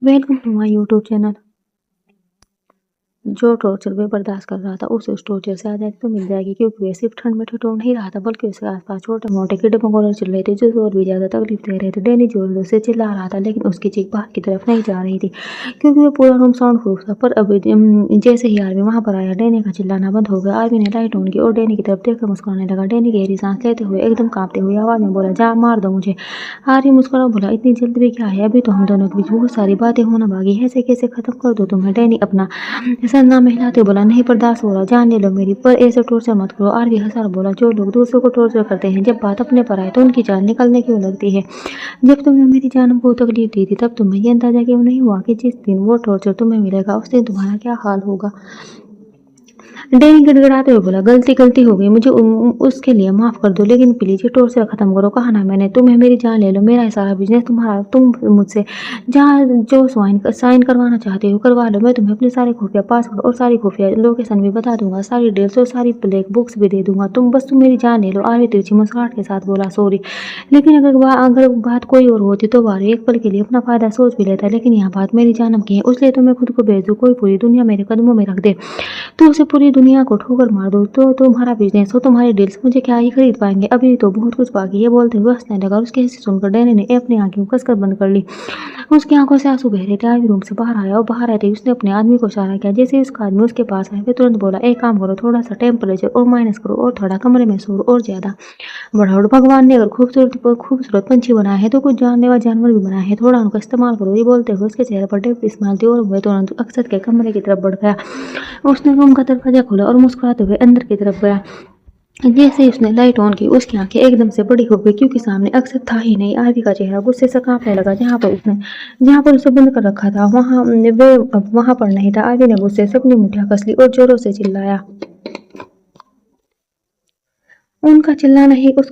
Welcome to my YouTube channel. जो torture वे बर्दाश्त कर रहा था उसे उस टॉर्चर से आज़ादी तो मिल जाएगी, क्योंकि वह सिर्फ ठंड में ठिठुर नहीं रहा था, बल्कि उसके आसपास छोटे मोटे कीड़े मकोड़े चल रहे थे जो और भी ज्यादा तकलीफ दे रहे थे। डैनी जोर जोर से चिल्ला रहा था, लेकिन उसकी चीख बाहर की तरफ नहीं जा रही थी, क्योंकि वह पूरा रूम साउंड प्रूफ था। पर अब जैसे ही आर्मी वहां पर आया, डैनी का चिल्लाना बंद हो गया। आर्मी ने लाइट ऑन की और डैनी की तरफ देखकर मुस्कुराने लगा। डैनी गहरी सांस लेते हुए एकदम कांपते हुए आवाज में बोला, जा मार दो मुझे। आर्मी मुस्कुरा बोला, इतनी जल्दी भी क्या है, अभी तो हम दोनों के बीच बहुत सारी बातें होना बाकी है, ऐसे कैसे खत्म कर दो तुम्हें। डैनी अपना सरनामा हिलाते बोला, नहीं बर्दाश्त हो रहा, जान ले लो मेरी, पर ऐसे टॉर्चर मत करो। आरवी हंसा और बोला, जो लोग दूसरों को टॉर्चर करते हैं, जब बात अपने पर आए तो उनकी जान निकलने क्यों लगती है। जब तुमने मेरी जान को तकलीफ दी थी, तब तुम्हें ये अंदाजा क्यों नहीं हुआ कि जिस दिन वो टॉर्चर तुम्हें मिलेगा उस दिन तुम्हारा क्या हाल होगा। डैनी गिड़गिड़ाते हुए बोला, गलती गलती हो गई, मुझे उसके लिए माफ कर दो, लेकिन प्लीज ये टॉर्चर खत्म करो। कहा ना मैंने तुम्हें, मेरी जान ले लो, मेरा ये सारा बिजनेस तुम्हारा, तुम मुझसे जहाँ जो साइन करवाना चाहते हो करवा लो। मैं तुम्हें अपने सारे खुफिया पासवर्ड और सारी खुफिया लोकेशन भी बता दूंगा, सारी डिटेल्स और सारी ब्लैक बुक्स भी दे दूंगा, तुम मेरी जान ले लो। आर्य तिरछी मुस्कुराहट के साथ बोला, सॉरी, लेकिन अगर बात कोई और होती तो वारे एक पल के लिए अपना फायदा सोच भी लेता, लेकिन यहाँ बात मेरी जानम की है, इसलिए तो मैं खुद को भेज दूँ। कोई पूरी दुनिया मेरे कदमों में रख दे तो उसे पूरी दुनिया को ठोकर मार दो, तो तुम्हारा बिजनेस हो, तुम्हारी डील्स, मुझे क्या ही खरीद पाएंगे, अभी तो बहुत कुछ बाकी है। बोलते हुए हंसने लगा। उसके हिस्से सुनकर डैनी ने अपनी आंखें कसकर बंद कर ली। उसकी आंखों से आंसू बह रहे थे। आर्मी रूम से बाहर आया और बाहर आते ही उसने अपने आदमी को इशारा किया। जैसे ही उसका आदमी उसके पास आया, वे तुरंत बोला, एक काम करो, थोड़ा सा टेम्परेचर और माइनस करो और थोड़ा कमरे में शोर और ज्यादा बढ़ाओ। भगवान ने अगर खूबसूरत पंछी बनाए हैं तो कुछ जानलेवा जानवर भी बनाए हैं, थोड़ा उनका इस्तेमाल करो। ये बोलते हुए उसके चेहरे पर डेप स्माइल थी और वह तुरंत अक्षत के कमरे की तरफ बढ़ गया। उसने रूम का दरवाजा खोला और मुस्कुराते हुए अंदर की तरफ गया। जैसे ही उसने लाइट ऑन की, उसकी आंखें एकदम से बड़ी हो गई, क्योंकि सामने अक्षत था ही नहीं। आरवी का चेहरा गुस्से से कांपने लगा। जहाँ पर उसे बंद कर रखा था वहां पर नहीं था। आरवी ने गुस्से से अपनी मुठ्ठियां कस ली और जोरों से चिल्लाया। उसका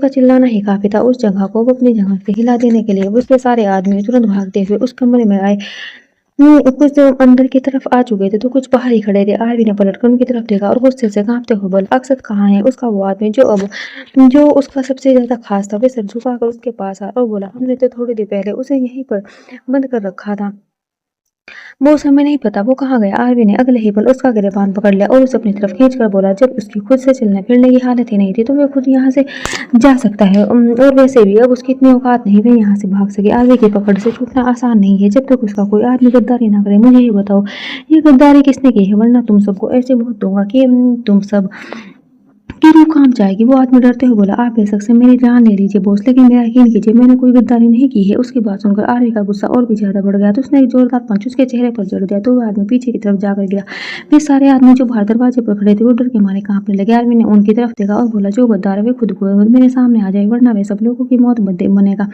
चिल्लाना ही काफी था उस जगह को अपनी जगह से हिला देने के लिए। उसके सारे आदमी तुरंत भागते हुए उस कमरे में आए। कुछ तो अंदर की तरफ आ चुके थे तो कुछ बाहर ही खड़े थे। आरवी ने पलटकर उनकी तरफ देखा और गुस्से से कांपते हुए बोला, अक्षत कहाँ है। उसका वो आदमी जो उसका सबसे ज्यादा खास था, वे सर झुकाकर उसके पास आया और बोला, हमने तो थोड़ी देर पहले उसे यहीं पर बंद कर रखा था, वो समय नहीं पता वो कहाँ गया। आरवी ने अगले ही पल उसका गिरबान पकड़ लिया और उसे अपनी तरफ खींच कर बोला, जब उसकी खुद से चलने फिरने की हालत ही नहीं थी तो वे खुद यहाँ से जा सकता है, और वैसे भी अब उसकी इतनी औकात नहीं वे यहाँ से भाग सके। आरवी की पकड़ से छूटना आसान नहीं है जब तक उसका कोई आदमी गद्दारी ना करे। मुझे ये बताओ, ये गद्दारी किसने की है, वरना तुम सबको ऐसे मौत दूंगा कि तुम सब की रूह काम जाएगी। वो आदमी डरते हुए बोला, आप बेशक से मेरी जान ले लीजिए बॉस, लेकिन मेरा यकीन कीजिए मैंने कोई गद्दारी नहीं की है। उसकी बात सुनकर आरवी का गुस्सा और भी ज्यादा बढ़ गया तो उसने एक जोरदार पंच उसके चेहरे पर जड़ दिया तो वो आदमी पीछे की तरफ जाकर गिरा। वे सारे आदमी जो बाहर दरवाजे पर खड़े थे वो डर के मारे कांपने लगे। आरवी ने उनकी तरफ देखा और बोला, जो गद्दार है वे खुद को मेरे सामने आ जाए, वरना वे सब लोगों की मौत बनेगा।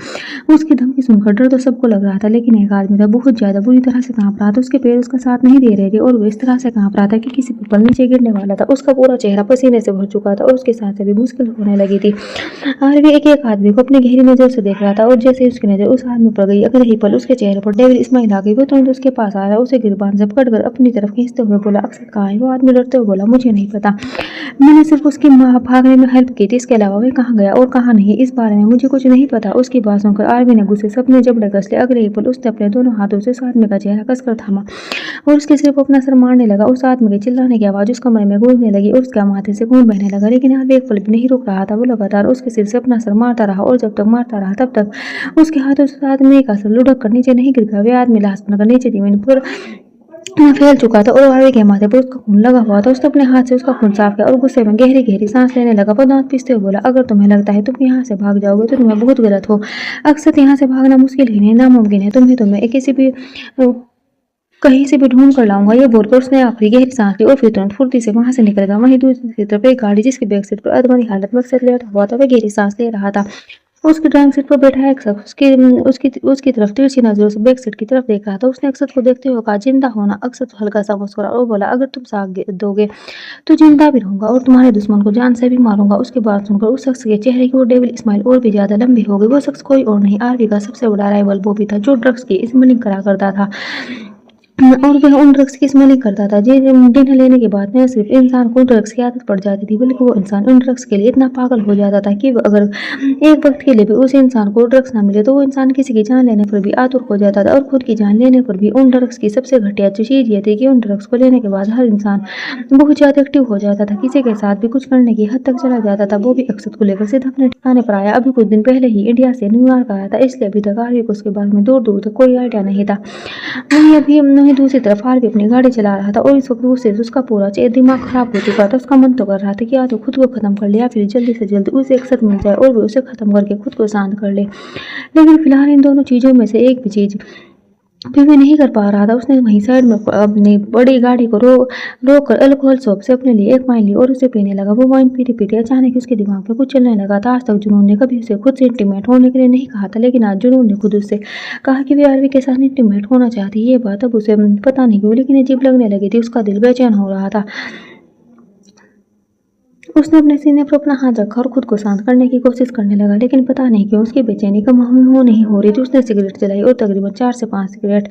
उसकी धमकी सुनकर डर तो सबको लग रहा था, लेकिन एक आदमी था बहुत ज्यादा बुरी तरह से कांप रहा था। उसके पैर उसका साथ नहीं दे रहे थे और वो इस तरह से कांप रहा था कि किसी पल नीचे गिरने वाला था। उसका पूरा चेहरा पसीने से भर चुका था और उसके सांसें भी मुश्किल होने लगी थी। आरवी एक एक आदमी को अपनी गहरी नजर से देख रहा था और जैसे उसकी नजर उस आदमी पर गई, अगले ही पल उसके चेहरे पर डेविल स्माइल आ गई। वो तुरंत उसके पास आया, उसे गिरबान से पकड़कर अपनी तरफ खींचते हुए बोला, अक्षत कहाँ है। वो आदमी डरते हुए बोला, मुझे नहीं पता, मैंने सिर्फ उसकी माँ भागने में हेल्प की थी, इसके अलावा वे कहाँ गया और कहाँ नहीं इस बारे में मुझे कुछ नहीं पता। उसकी बात सुनकर आरवी ने गुस्से से अपने जबड़े कस लिए। अगले ही पल उसने अपने दोनों हाथों से उस आदमी का चेहरा कसकर थामा और उसके सिर पर अपना सर मारने लगा। उस आदमी के चिल्लाने की आवाज उस कमरे में गूंजने लगी और उसके माथे से खून बहने लगा, लेकिन आरवी एक पल भी नहीं रुक रहा था। वो लगातार उसके सिर से अपना सर मारता रहा और जब तक मारता रहा तब तक उसके हाथों से आदमी का सर लुढ़क कर नीचे नहीं गिर गया। वे आदमी लाश बनकर नीचे जमीन पर फैल चुका था और आरवी के माथे पर उसका खून लगा हुआ था। उसने अपने हाथ से उसका खून साफ किया और गुस्से में गहरी गहरी सांस लेने लगा। वो दांत पीसते हुए बोला, अगर तुम्हें लगता है तुम यहाँ से भाग जाओगे तो तुम्हें बहुत गलत हो। अक्सर यहाँ से भागना मुश्किल ही नहीं, नामुमकिन है। तुम्हें किसी भी कहीं से भी ढूंढ कर लाऊंगा। ये बोलकर उसने आखिरी गहरी सांस ली और फिर तुरंत फुर्ती से वहां से निकल गया। वहीं दूसरी तरफ एक गाड़ी जिसकी बैक सीट पर अधमरी हालत में अक्सर लेटा हुआ था, वह गहरी सांस ले रहा था। उसकी ड्राइविंग सीट पर बैठा एक शख्स उसकी तरफ तिरछी नजरों से बैक सीट की तरफ देख रहा था। उसने अक्षत को देखते हुए कहा, जिंदा होना। अक्षत हल्का सा मुस्कुरा और बोला, अगर तुम साथ दोगे तो जिंदा भी रहूंगा और तुम्हारे दुश्मन को जान से भी मारूंगा। उसकी बात सुनकर उस शख्स के चेहरे की वो डेविल स्माइल और भी ज्यादा लंबी हो गई। वो शख्स कोई और नहीं, आरवी का सबसे बड़ा राइवल बॉबी था, जो ड्रग्स की स्मगलिंग करा करता था। और वह उन ड्रग्स की स्मेलिंग करता था जिन्हें लेने के बाद न सिर्फ इंसान को ड्रग्स की आदत पड़ जाती थी, बल्कि वो इंसान उन ड्रग्स के लिए इतना पागल हो जाता था कि अगर एक वक्त के लिए भी उस इंसान को ड्रग्स ना मिले तो वो इंसान किसी की जान लेने पर भी आतुर हो जाता था, और खुद की जान लेने पर भी। उन ड्रग्स की सबसे घटिया चीज़ ये थी कि उन ड्रग्स को लेने के बाद हर इंसान बहुत ज़्यादा एक्टिव हो जाता था, किसी के साथ भी कुछ करने की हद तक चला जाता था। वो भी अक्सर को लेकर सीधा अपने ठिकाने पर आया। अभी कुछ दिन पहले ही इंडिया से न्यूयॉर्क आया था, इसलिए अभी तक आर्मी को उसके बारे में दूर दूर तक कोई आइडिया नहीं था। वहीं दूसरी तरफ आरवी अपनी गाड़ी चला रहा था, और इस वक्त उससे उसका पूरा दिमाग खराब हो चुका था। उसका मन तो कर रहा था कि या तो खुद को खत्म कर ले या फिर जल्दी से जल्दी उसे एक सद मिल जाए और भी उसे खत्म करके खुद को शांत कर ले। लेकिन फिलहाल इन दोनों चीज़ों में से एक भी चीज़ फिर भी नहीं कर पा रहा था। उसने वहीं साइड में अपनी बड़ी गाड़ी को रोक कर अल्कोहल शॉप से अपने लिए एक वाइन ली और उसे पीने लगा। वो वाइन पीते पीते अचानक उसके दिमाग में कुछ चलने लगा था। आज तक जुनून ने कभी उसे खुद से इंटीमेट होने के लिए नहीं कहा था, लेकिन आज जुनून ने खुद उससे कहा कि वे आरवी के साथ इंटीमेट होना चाहती है। ये बात अब उसे पता नहीं क्यों लेकिन अजीब लगने लगी थी। उसका दिल बेचैन हो रहा था। उसने अपने सीने पर अपना हाथ रखा और खुद को शांत करने की कोशिश करने लगा, लेकिन पता नहीं क्यों उसकी बेचैनी कम हो नहीं हो रही थी। उसने सिगरेट जलाई और तकरीबन 4 से 5 सिगरेट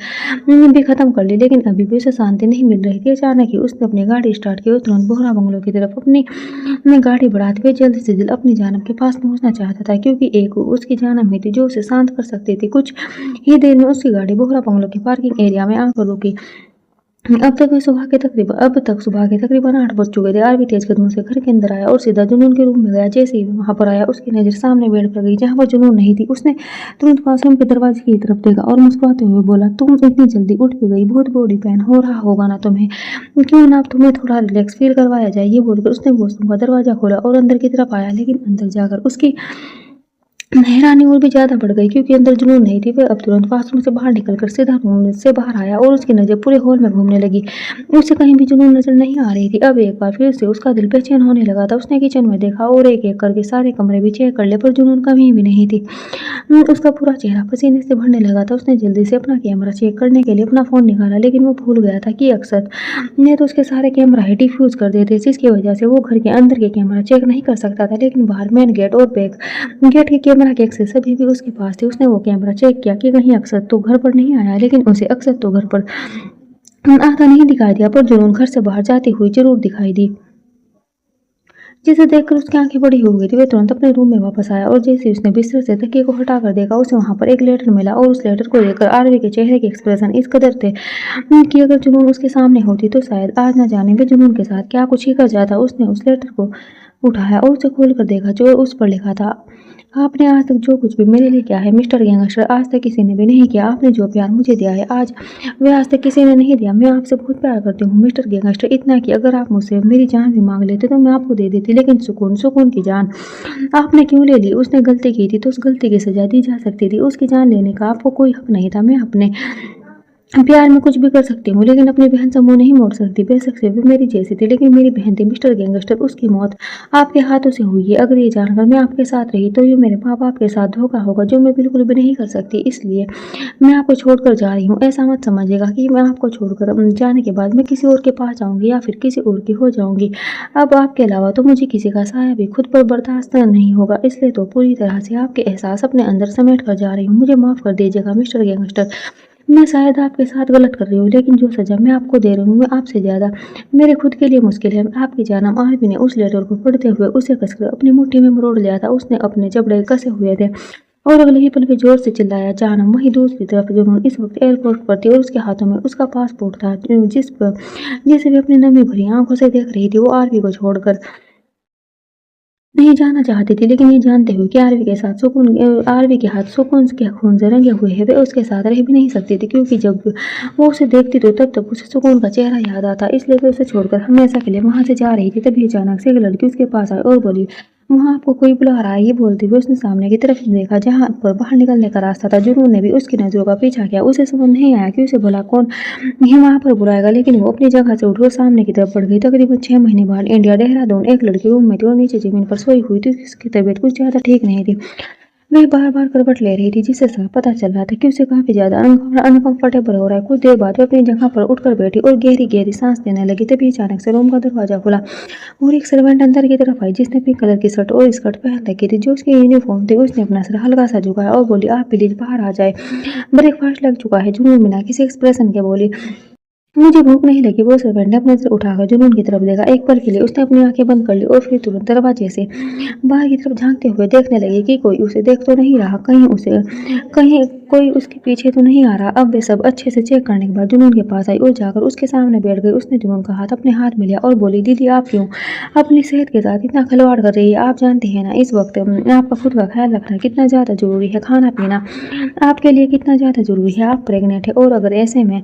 भी खत्म कर ली, लेकिन अभी भी उसे शांति नहीं मिल रही थी। अचानक ही उसने अपनी गाड़ी स्टार्ट की और तुरंत बोहरा बंगलों की तरफ अपनी गाड़ी बढ़ाते हुए जल्द से जल्द अपनी जानब के पास पहुंचना चाहता था, क्योंकि एक उसकी जानब ही थी जो उसे शांत कर सकती थी। कुछ ही देर में उसकी गाड़ी बोहरा बंगलों के पार्किंग एरिया में आकर रुकी। अब तक सुबह के तकरीबन 8 बज चुके थे। आरवी तेज कदमों से घर के अंदर आया और सीधा जुनून के रूम में गया। जैसे ही वहां पर आया उसकी नज़र सामने बेड पर गई जहां पर जुनून नहीं थी। उसने तुरंत वॉशरूम के दरवाजे की तरफ देखा और मुस्कुराते हुए बोला, तुम इतनी जल्दी उठ क्यों गई? बहुत बॉडी पेन हो रहा होगा ना तुम्हें? क्यों ना अब तुम्हें थोड़ा रिलैक्स फील करवाया जाए। ये बोलकर उसने वॉशरूम का दरवाजा खोला और अंदर की तरफ आया, लेकिन अंदर जाकर उसकी हैरानी और भी ज़्यादा बढ़ गई, क्योंकि अंदर जुनून नहीं थी। वह अब तुरंत वॉशरूम से बाहर निकलकर सीधा रूम से बाहर आया और उसकी नज़र पूरे हॉल में घूमने लगी। उसे कहीं भी जुनून नज़र नहीं आ रही थी। अब एक बार फिर से उसका दिल बेचैन होने लगा था। उसने किचन में देखा और एक-एक करके सारे कमरे भी चेक कर लिए, पर जुनून कहीं भी नहीं थी। उसका पूरा चेहरा पसीने से भरने लगा था। उसने जल्दी से अपना कैमरा चेक करने के लिए अपना फ़ोन निकाला, लेकिन वो भूल गया था कि अक्सर ने तो उसके सारे कैमरा ही डिफ्यूज़ कर दिए थे, जिसकी वजह से वो घर के अंदर के कैमरा चेक नहीं कर सकता था। लेकिन बाहर मेन गेट और बैक गेट के कैमरा के एक्सेस अभी भी उसके पास थे। उसने वो कैमरा चेक किया कि कहीं अक्षत तो घर पर नहीं आया, लेकिन उसे अक्षत तो घर पर आता नहीं दिखाई दिया, पर जुनून घर से बाहर जाती हुई जरूर दिखाई दी, जिसे देखकर उसकी आंखें बड़ी हो गई थी। वह तुरंत अपने रूम में वापस आया और जैसे ही उसने बिस्तर से तकिए को हटाकर देखा, उसे वहां पर एक लेटर मिला और उस लेटर को देखकर आरवी के चेहरे के एक्सप्रेशन इस कदर थे कि अगर जुनून उसके सामने होती तो शायद आज न जाने वे जुनून के साथ क्या कुछ ही कर जाता। उसने उस लेटर को उठाया और उसे खोलकर देखा, जो उस पर लिखा था, आपने आज तक जो कुछ भी मेरे लिए किया है मिस्टर गैंगस्टर, आज तक किसी ने भी नहीं किया। आपने जो प्यार मुझे दिया है आज वह आज तक किसी ने नहीं दिया। मैं आपसे बहुत प्यार करती हूँ मिस्टर गैंगस्टर, इतना कि अगर आप मुझसे मेरी जान भी मांग लेते तो मैं आपको दे देती, लेकिन सुकून की जान आपने क्यों ले ली? उसने गलती की थी तो उस गलती की सजा दी जा सकती थी। उसकी जान लेने का आपको कोई हक नहीं था। मैं अपने प्यार में कुछ भी कर सकती हूँ, लेकिन अपनी बहन से मुँह नहीं मोड़ सकती। बेशक से वो मेरी जैसी थी, लेकिन मेरी बहन थी मिस्टर गैंगस्टर। उसकी मौत आपके हाथों से हुई है। अगर ये जानकर मैं आपके साथ रही तो ये मेरे माँ बाप के साथ धोखा होगा, जो मैं बिल्कुल भी नहीं कर सकती। इसलिए मैं आपको छोड़कर जा रही हूँ। ऐसा मत समझिएगा कि मैं आपको छोड़कर जाने के बाद मैं किसी और के पास जाऊँगी या फिर किसी और की हो जाऊँगी। अब आपके अलावा तो मुझे किसी का साया भी खुद पर बर्दाश्त नहीं होगा। इसलिए तो पूरी तरह से आपके एहसास अपने अंदर समेट कर जा रही हूँ। मुझे माफ़ कर दीजिएगा मिस्टर गैंगस्टर। मैं शायद आपके साथ गलत कर रही हूँ, लेकिन जो सज़ा मैं आपको दे रही हूँ मैं आपसे ज़्यादा मेरे खुद के लिए मुश्किल है। आपकी जानम आरवी ने उस लेटर को पढ़ते हुए उसे कसकर अपनी मुट्ठी में मरोड़ लिया था। उसने अपने जबड़े कसे हुए थे और अगले ही पल में जोर से चिल्लाया, जानम। वहीं दूसरी तरफ जुनून इस वक्त एयरपोर्ट पर थी और उसके हाथों में उसका पासपोर्ट था, जिसे वे अपनी नमी भरी आंखों से देख रही थी। वो आरवी को छोड़कर नहीं जाना चाहती थी, लेकिन ये जानते हुए कि आरवी के हाथ सुकून के खून से रंगे हुए हैं, वे उसके साथ रह भी नहीं सकती थी, क्योंकि जब वो उसे देखती तो तब तक उसे सुकून का चेहरा याद आता। इसलिए वे उसे छोड़कर हमेशा के लिए वहां से जा रही थी। तभी अचानक से एक लड़की उसके पास आई और बोली, वहाँ आपको कोई बुला रहा है। ये बोलते हुए उसने सामने की तरफ देखा जहाँ पर बाहर निकलने का रास्ता था। जुनून ने भी उसकी नजरों का पीछा किया। उसे समझ नहीं आया कि उसे भला कौन ही वहाँ पर बुलाएगा, लेकिन वो अपनी जगह से उठकर सामने की तरफ बढ़ गई। तकरीबन 6 महीने बाद इंडिया देहरादून एक लड़की रूम में थी और नीचे जमीन पर सोई हुई थी। उसकी तबीयत कुछ ज्यादा ठीक नहीं थी। वह बार-बार करवट ले रही थी, जिससे साफ पता चल रहा था कि उसे काफ़ी ज़्यादा अनकंफर्टेबल हो रहा है। कुछ देर बाद वह अपनी जगह पर उठकर बैठी और गहरी-गहरी सांस लेने लगी। तभी अचानक से रूम का दरवाजा खुला और एक सर्वेंट अंदर की तरफ आई, जिसने पिंक कलर की शर्ट और स्कर्ट पहन रखी थी, जो उसकी यूनिफॉर्म थी। उसने अपना सर हल्का सा झुकाया और बोली, आप प्लीज बाहर आ जाए, ब्रेकफास्ट लग चुका है। जुनून बिना किसी एक्सप्रेशन के बोली, मुझे भूख नहीं लगी। वो सर्वेंट ने अपनी नज़र उठाकर जुनून की तरफ देखा। एक पल के लिए उसने अपनी आंखें बंद कर ली और फिर तुरंत दरवाजे से बाहर की तरफ झांकते हुए देखने लगी कि कोई उसे देख तो नहीं रहा, कहीं कोई उसके पीछे तो नहीं आ रहा। अब वे सब अच्छे से चेक करने के बाद जुनून के पास आई और जाकर उसके सामने बैठ गई। उसने जुनून का हाथ अपने हाथ में लिया और बोली, दीदी आप क्यों अपनी सेहत के साथ इतना खिलवाड़ कर रही है? आप जानती है ना इस वक्त आपका खुद का ख्याल रखना कितना ज़्यादा ज़रूरी है। खाना पीना आपके लिए कितना ज़्यादा ज़रूरी है। आप प्रेग्नेंट है और अगर ऐसे में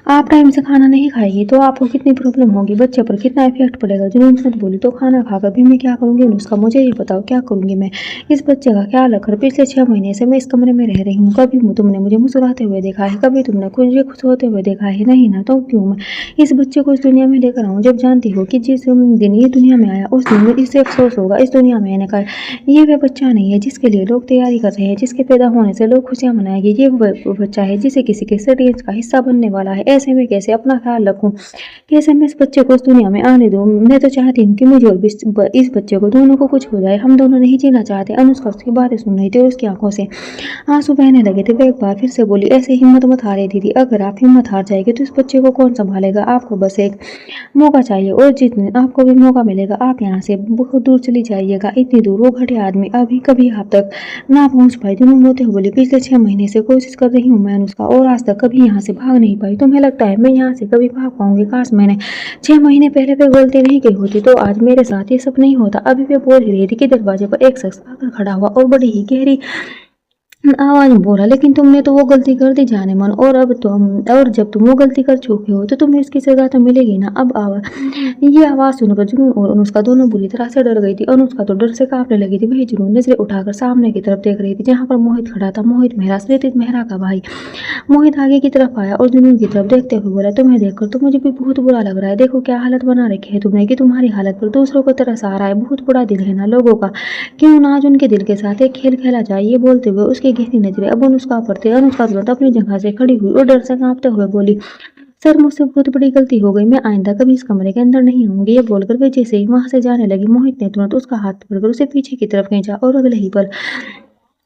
आप टाइम से खाना नहीं खाएगी तो आपको कितनी प्रॉब्लम होगी, बच्चे पर कितना इफेक्ट पड़ेगा। जुनून सच बोली, तो खाना खाकर भी मैं क्या करूँगी अनुष्का, मुझे ये बताओ क्या करूँगी मैं इस बच्चे का ख्याल रखकर। पिछले 6 महीने से मैं इस कमरे में रह रही हूँ। कभी तुमने मुझे मुस्कुराते हुए देखा है? कभी तुमने मुझे खुश होते हुए देखा है? नहीं ना, तो क्यों मैं इस बच्चे को इस दुनिया में लेकर आऊँ? जब जानती हो कि जिस दिन ये दुनिया में आया उस दिन इससे अफसोस होगा। इस दुनिया में आने का ये वह बच्चा नहीं है जिसके लिए लोग तैयारी कर रहे हैं, जिसके पैदा होने से लोग खुशियाँ मनाएंगे। ये वो बच्चा है जिसे किसी के स्टडीज का हिस्सा बनने वाला है। ऐसे में कैसे अपना ख्याल रखूं, कैसे मैं इस बच्चे को इस दुनिया में आने दूं? मैं तो चाहती हूँ कि मुझे और इस बच्चे को दोनों को कुछ हो जाए। हम दोनों नहीं जीना चाहते। अनुष्का उसकी बातें सुन रही थी और उसकी आंखों से आंसू बहने लगे थे। वो एक बार फिर से बोली, ऐसे हिम्मत मत हारे दीदी, अगर आप हिम्मत हार जाएगी तो इस बच्चे को कौन संभालेगा? आपको बस एक मौका चाहिए और जितने आपको भी मौका मिलेगा आप यहाँ से बहुत दूर चली जाइएगा। इतनी दूर वो घटिया आदमी अभी कभी आप तक ना पहुँच पाई। जुनून रोते हुए बोली, पिछले 6 महीने से कोशिश कर रही हूँ मैं अनुष्का और आज तक कभी यहाँ से भाग नहीं पाई। तुम्हें लगता है मैं यहाँ से कभी भाग पाऊंगी? काश मैंने 6 महीने पहले कोई गलती नहीं की होती तो आज मेरे साथ ये सब नहीं होता। अभी वे बोल ही रही थी कि दरवाजे पर एक शख्स आकर खड़ा हुआ और बड़ी ही गहरी आवाज में बोला, लेकिन तुमने तो वो गलती कर दी जाने मन, और जब तुम वो गलती कर चुके हो तो तुम्हें इसकी सजा तो मिलेगी ना। अब ये आवाज सुनकर जुनून और अनुष्का दोनों बुरी तरह से डर गई थी। अनुष्का तो डर से कांपने लगी थी। वही जुनून नजरें उठाकर सामने की तरफ देख रही थी जहाँ पर मोहित खड़ा था। मोहित मेहरा, श्रीतीत मेहरा का भाई। मोहित आगे की तरफ आया और जुनून की तरफ देखते हुए बोला, तुम्हें देखकर तो मुझे भी बहुत बुरा लग रहा है। देखो क्या हालत बना रखी है तुमने कि तुम्हारी हालत पर दूसरों को तरस आ रहा है। बहुत बड़ा दिल है ना लोगों का, क्यों ना आज उनके दिल के साथ एक खेल खेला जाए। ये बोलते हुए उसकी गहरी नजरें अब अनुष्का पर थी। अनुष्का तुरंत अपनी जगह से खड़ी हुई और डर से कांपते हुए बोली, सर मुझसे बहुत बड़ी गलती हो गई, मैं आइंदा कभी इस कमरे के अंदर नहीं आऊंगी। ये बोलकर वे जैसे ही वहां से जाने लगी, मोहित ने तुरंत उसका हाथ पकड़कर उसे पीछे की तरफ खींचा और अगले ही पल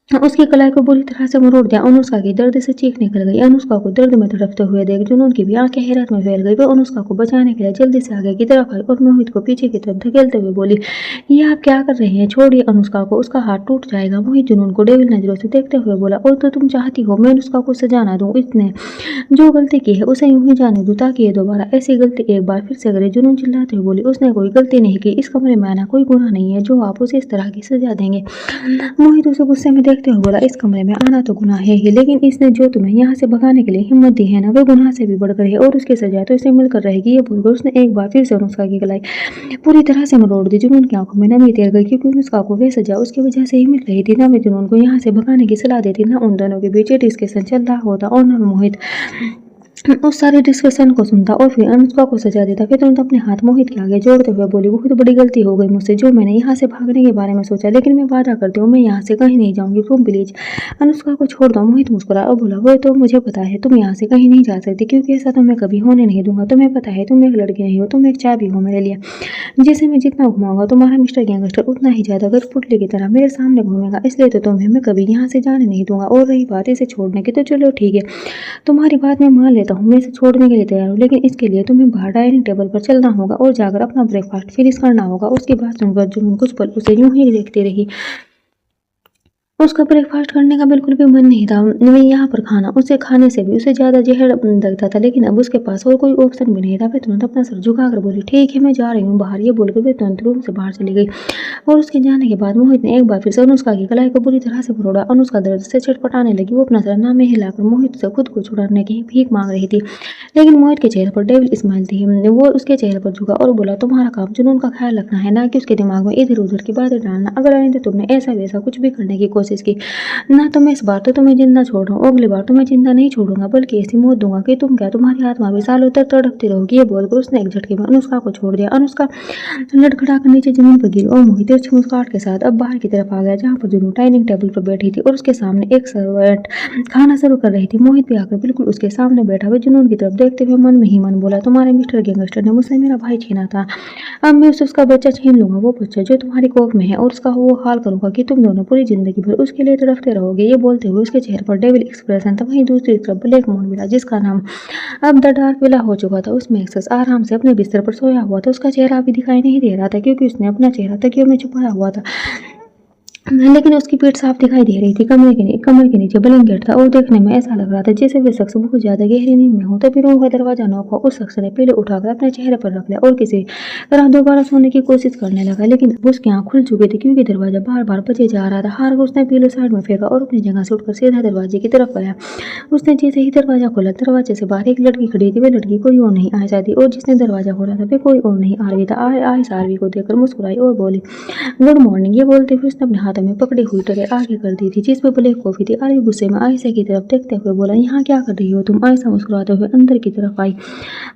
उसकी कलाई को बुरी तरह से मरोड़ दिया। अनुष्का की दर्द से चीख निकल गई। अनुष्का को दर्द में तड़पते हुए देख जुनून की भी आंखें हैरत में फैल गई। वो अनुष्का को बचाने के लिए जल्दी से आगे की तरफ आई और मोहित को पीछे की तरफ धकेलते हुए बोली, ये आप क्या कर रहे हैं? छोड़िए अनुष्का को, उसका हाथ टूट जाएगा। मोहित जुनून को डेविल नजरों से देखते हुए बोला, और तो तुम चाहती हो मैं अनुष्का को सजा ना दूं? इसने जो गलती की है उसे यूं ही जाने दूं ताकि ये दोबारा ऐसी गलती एक बार फिर से करे। जुनून चिल्लाते हुए बोली, उसने कोई गलती नहीं की, इस कमरे में आना कोई गुनाह नहीं है जो आप उसे इस तरह की सजा देंगे। मोहित उसे गुस्से में देखते हुए बोला, इस कमरे में आना तो गुनाह है ही, लेकिन इसने जो तुम्हें यहाँ से भगाने के लिए हिम्मत दी है ना, वो गुनाह से भी बढ़कर है और उसकी सजा तो इसे मिलकर रहेगी। ये बोलकर उसने एक बार फिर से अनुष्का की गलाई पूरी तरह से मरोड़ दी। जुनून की आंखों में नमी तैर गई क्योंकि अनुष्का को वह सजा उसकी वजह से ही मिल रही थी। ना मैं जुनून को यहाँ से भगाने की सलाह देती, ना उन दोनों के बीच ये डिस्कशन चल रहा होता, और ना मोहित उस सारे डिस्कशन को सुनता और फिर अनुष्का को सजा देता। फिर तुरंत अपने हाथ मोहित के आगे जोड़ते हुए बोली, बहुत बड़ी गलती हो गई मुझसे जो मैंने यहाँ से भागने के बारे में सोचा, लेकिन मैं वादा करती हूँ मैं यहाँ से कहीं नहीं जाऊंगी। तुम प्लीज अनुष्का को छोड़ दो। मोहित मुस्कुरा और बोला, वो तो मुझे पता है तुम यहाँ से कहीं नहीं जा सकती, क्योंकि ऐसा तो मैं कभी होने नहीं दूंगा। तुम्हें पता है तुम एक लड़की नहीं हो, तुम एक चाबी हो मेरे लिए, जिसे मैं जितना घुमाऊंगा तुम्हारा मिस्टर गैंगस्टर उतना ही ज्यादा गठपुतली की तरह मेरे सामने घूमेगा। इसलिए तो तुम्हें मैं कभी यहाँ से जाने नहीं दूंगा। और रही बात इसे छोड़ने की, तो चलो ठीक है, तुम्हारी बात मैं मान लेता हूँ, मैं इसे छोड़ने के लिए तैयार हूँ, लेकिन इसके लिए तुम्हें बाहर डाइनिंग टेबल पर चलना होगा और जाकर अपना ब्रेकफास्ट फिनिश करना होगा। उसकी बात सुनकर जुनून कुछ पल उसे यूं ही देखती रही। उसका ब्रेकफास्ट करने का बिल्कुल भी मन नहीं था। वहीं यहाँ पर खाना उसे खाने से भी उसे ज़्यादा जहर लगता था, लेकिन अब उसके पास और कोई ऑप्शन भी नहीं था। वह तुरंत अपना सर झुकाकर बोली, ठीक है मैं जा रही हूँ बाहर। ये बोलकर वह तुरंत रूम से बाहर चली गई और उसके जाने के बाद मोहित ने एक बार फिर से अनुष्का की कलाई को बुरी तरह से मरोड़ा। अनुष्का दर्द से छटपटाने लगी। वो अपना सर नामे हिलाकर मोहित से खुद को छुड़ाने की भीख मांग रही थी, लेकिन मोहित के चेहरे पर डेविल स्माइल थी। वो उसके चेहरे पर झुका और बोला, तुम्हारा काम जुनून का ख्याल रखना है, ना कि उसके दिमाग में इधर उधर की बातें डालना। अगर आइंदा तुमने ऐसा वैसा कुछ भी करने की कोशिश की ना, तो मैं इस बार तो तुम्हें जिंदा छोड़ रहा हूँ, अगली बार तो मैं जिंदा नहीं छोड़ूंगा बल्कि ऐसी मौत दूंगा कि तुम क्या तुम्हारी आत्मा भी सालों तक तड़पती रहोगी। ये बोलकर उसने एक झटके में अनुष्का को छोड़ दिया। अनुष्का लड़खड़ाकर नीचे जमीन पर गिरी और मोहित तिरछी मुस्कुराहट के साथ अब बाहर की तरफ आ गया जहाँ पर जुनून डाइनिंग टेबल पर बैठी थी और उसके सामने एक सर्वेंट खाना सर्व कर रही थी। मोहित भी आकर बिल्कुल उसके सामने बैठा हुआ जुनून की तरफ देखते हुए मन में ही मन बोला, तुम्हारे मिस्टर गैंगस्टर ने मुझसे मेरा भाई छीना था, अब मैं उससे उसका बच्चा छीन लूंगा। वो बच्चा जो तुम्हारी कोख में है और उसका वो हाल करूंगा कि तुम दोनों पूरी जिंदगी भर फिर उसके लिए तड़पते रहोगे। ये बोलते हुए उसके चेहरे पर डेविल एक्सप्रेशन था। वहीं दूसरी तरफ ब्लैक मून विला, जिसका नाम अब द डार्क विला हो चुका था, उसमें एक्सेस आराम से अपने बिस्तर पर सोया हुआ था। उसका चेहरा अभी दिखाई नहीं दे रहा था क्योंकि उसने अपना चेहरा तकियों में छुपाया हुआ था, लेकिन उसकी पीठ साफ दिखाई दे रही थी। कमर के नीचे ब्लैंकेट था और देखने में ऐसा लग रहा था जैसे वे शख्स बहुत ज्यादा गहरी नींद में हो। तभी रूम का दरवाजा नॉक हुआ। उस शख्स ने पीले उठाकर अपने चेहरे पर रख लिया और किसी तरह दोबारा सोने की कोशिश करने लगा, लेकिन अब उसकी आंख खुल चुकी थी क्योंकि दरवाजा बार बार बजे जा रहा था। हार कर उसने पीलो साइड में फेंका और अपनी जगह से उठकर सीधा दरवाजे की तरफ गया। उसने जैसे ही दरवाजा खोला, दरवाजे से बाहर एक लड़की खड़ी थी। वह लड़की कोई और नहीं आयशा थी, और जिसने दरवाजा खोला था वे कोई और नहीं आरवी था। आयशा आरवी को देखकर मुस्कुराई और बोली गुड मॉर्निंग। ये बोलते हुए उसने अपने हाथों में पकड़ी हुई ट्रे आगे कर दी थी जिसमें ब्लैक कॉफी थी। आरवी गुस्से में आयशा की तरफ देखते हुए बोला यहाँ क्या कर रही हो तुम। आयशा मुस्कुराते हुए अंदर की तरफ आई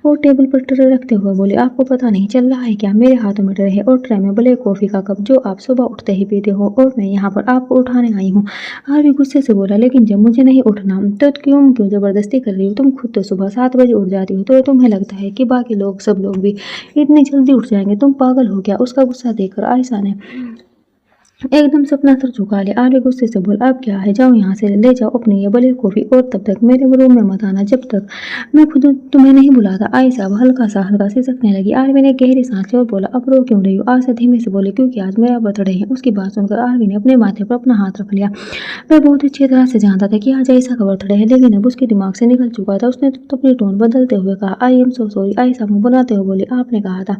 और टेबल पर ट्रे रखते हुए बोली आपको पता नहीं चल रहा है क्या, मेरे हाथों में ट्रे है और ट्रे में ब्लैक कॉफी का कप जो आप सुबह उठते ही पीते हो, और मैं यहाँ पर आपको उठाने आई हूँ। आरवी गुस्से से बोला लेकिन जब मुझे नहीं उठना तो क्यों जबरदस्ती कर रही हो। तुम खुद तो सुबह 7 बजे उठ जाती हो, तो तुम्हें लगता है कि बाकी लोग सब लोग भी इतनी जल्दी उठ जाएंगे। तुम पागल हो क्या। उसका गुस्सा देखकर आयशा ने एकदम से अपना सर झुका लिया। आर्य गुस्से से बोला अब क्या है, जाओ यहाँ से, ले जाओ अपनी ये ब्लैक कॉफी और तब तक मेरे रूम में मत आना जब तक मैं खुद तुम्हें नहीं बुलाता। आयशा हल्का सा सिसकने लगी। आरवी ने गहरी सांस ली और बोला अब रो क्यों रही हो। आयशा धीमे से बोली क्योंकि आज मेरा बर्थडे है। उसकी बात सुनकर आरवी ने अपने माथे पर अपना हाथ रख लिया। वह बहुत अच्छी तरह से जानता था कि आज आयशा का बर्थडे है, लेकिन अब उसके दिमाग से निकल चुका था। उसने तो अपनी टोन बदलते हुए कहा I am so sorry. Ayesha मुंह बनाते हुए बोली आपने कहा था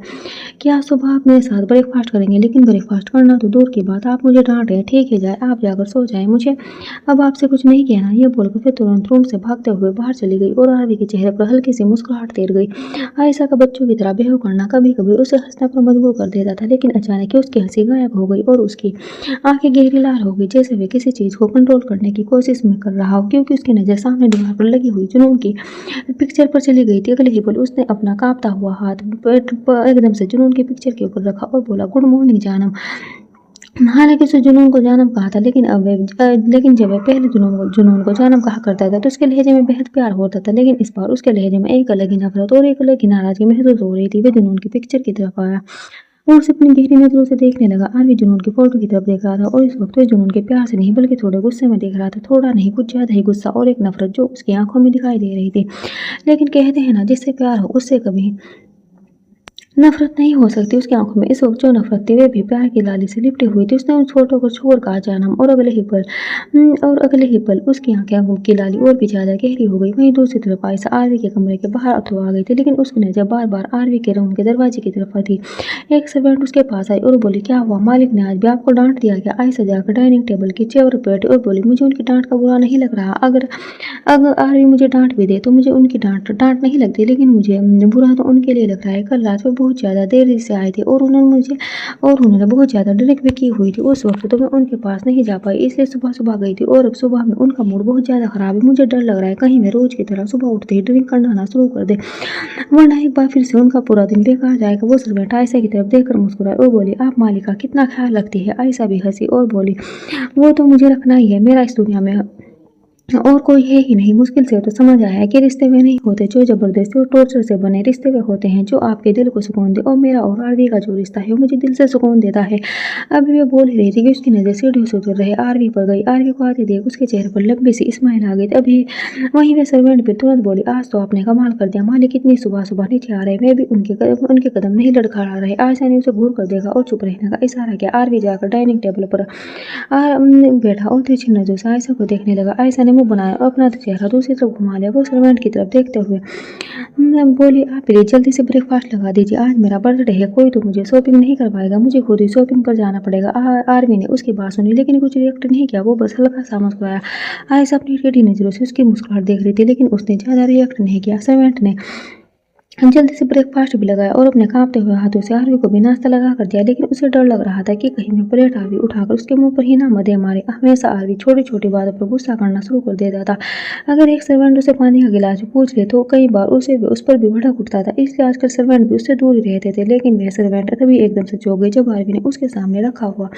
कि आज सुबह आप मेरे साथ ब्रेकफास्ट करेंगे, लेकिन ब्रेकफास्ट करना तो दूर की बात, आप मुझे डांट रहे। ठीक है जाए, आप जाकर सो जाए, मुझे अब आपसे कुछ नहीं कहना। ये बोलकर फिर तुरंत रूम से भागते हुए बाहर चली गई और आरवी के चेहरे पर हल्की सी मुस्कुराहट तैर गई। आयशा का बच्चों की तरह बिहेव करना कभी कभी उसे हंसने पर मजबूर कर देता था, लेकिन अचानक ही उसकी हंसी गायब हो गई और उसकी आंखें गहरी लाल हो गई जैसे वे किसी चीज को कंट्रोल करने की कोशिश में कर रहा हो, क्योंकि उसकी नजर सामने दीवार पर लगी हुई जुनून की पिक्चर पर चली गई थी। अगले ही पल उसने अपना कांपता हुआ हाथ पेट पर एकदम से जुनून की पिक्चर के ऊपर रखा और बोला गुड मॉर्निंग जानम। हालांकि उसे जुनून को जानम कहा था, लेकिन जब वह पहले जुनून को जानम कहा करता था तो उसके लहजे में बेहद प्यार होता था, लेकिन इस बार उसके लहजे में एक अलग ही नफरत और एक अलग ही नाराजगी महसूस हो रही थी। वह जुनून की पिक्चर की तरफ आया और उसे अपनी गहरी नजरों से देखने लगा। आरवी जुनून की फोटो की तरफ देख रहा था और इस वक्त वह जुनून के प्यार से नहीं बल्कि थोड़े गुस्से में देख रहा था। थोड़ा नहीं कुछ ज्यादा ही गुस्सा और एक नफरत जो उसकी आंखों में दिखाई दे रही थी। लेकिन कहते हैं ना जिससे प्यार हो उससे कभी नफरत नहीं हो सकती। उसकी आंखों में इस वक्त जो नफरत थी वह भी प्यार की लाली से लिपटी हुई थी। उसने उस फोटो को छोड़ कहा जानम और अगले ही पल उसकी आंखें की लाली और भी ज्यादा गहरी हो गई। वहीं दूसरी तरफ आयशा आरवी के कमरे के बाहर तो आ गई थी, लेकिन उसकी नजर बार बार आरवी के रूम के दरवाजे की तरफ थी। एक सर्वेंट उसके पास आई और बोली क्या हुआ, मालिक ने आज भी आपको डांट दिया क्या। आयशा जाकर डाइनिंग टेबल की चेयर पर बैठी और बोली मुझे उनकी डांट का बुरा नहीं लग रहा। अगर अगर आरवी मुझे डांट भी दे तो मुझे उनकी डांट नहीं लगती, लेकिन मुझे बुरा तो उनके लिए लग रहा है। कल रात में बहुत ज्यादा देर से आए थे और उन्होंने बहुत ज्यादा ड्रिंक भी की हुई थी। उस वक्त तो मैं उनके पास नहीं जा पाई, इसलिए सुबह सुबह गई थी और अब सुबह में उनका मूड बहुत ज्यादा खराब है। मुझे डर लग रहा है कहीं मैं रोज की तरह सुबह उठते ही ड्रिंक करना ना शुरू कर दे, वरना एक बार फिर से उनका पूरा दिन बेकार जाएगा। वो सर्वेंट आयशा की तरफ देखकर मुस्कुराई और बोली आप मालिका कितना ख्याल रखती है। आयशा भी हंसी और बोली वो तो मुझे रखना ही है, मेरा इस दुनिया में और कोई है ही नहीं। मुश्किल से तो समझ आया कि रिश्ते वे नहीं होते जो जबरदस्ती और टॉर्चर से बने, रिश्ते वे होते हैं जो आपके दिल को सुकून दे, और मेरा और आरवी का जो रिश्ता है वो मुझे दिल से सुकून देता है। अभी वे बोल ही रही थी कि उसकी नजर सीढ़ियों से उतर रहे आरवी पर गई। आरवी को आते देख उसके चेहरे पर लंबी सी स्माइल आ गई। अभी वहीं वे सर्वेंट भी तुरंत बोली आज तो आपने कमाल कर दिया मालिक, इतनी सुबह सुबह नीचे आ रहे, मैं भी उनके कदम नहीं लड़खड़ा रहे। आयशा ने उसे घूर कर देखा और चुप रहने का इशारा किया। आरवी जाकर डाइनिंग टेबल पर बैठा और तिरछी नजरों से आयशा को देखने लगा। आयशा ने मुंह बनाया और अपना चेहरा दूसरी तरफ घुमा लिया। वो सर्वेंट की तरफ देखते हुए बोली आप प्लीज जल्दी से ब्रेकफास्ट लगा दीजिए, आज मेरा बर्थडे है, कोई तो मुझे शॉपिंग नहीं करवाएगा, मुझे खुद ही शॉपिंग पर जाना पड़ेगा। आरवी ने उसकी बात सुनी लेकिन कुछ रिएक्ट नहीं किया, वो बस हल्का सा मुस्कुराया। आयशा अपनी टेढ़ी नजरों से उसकी मुस्कुराहट देख रही थी, लेकिन उसने ज्यादा रिएक्ट नहीं किया। सर्वेंट ने जल्दी से ब्रेकफास्ट भी लगाया और अपने कांपते हुए हाथों से आरवी को भी नाश्ता लगा कर दिया, लेकिन उसे डर लग रहा था कि कहीं मैं प्लेट आरवी उठाकर उसके मुंह पर ही ना मदे मारे। हमेशा आरवी छोटी छोटी बातों पर गुस्सा करना शुरू कर देता था। अगर एक सर्वेंट उसे पानी का गिलास भी पूछ ले तो कई बार उस पर भी भड़क उठता था, इसलिए आजकल सर्वेंट भी उससे दूर ही रहते थे। लेकिन वह सर्वेंट तभी एकदम से चौंक गई जब आरवी ने उसके सामने रखा हुआ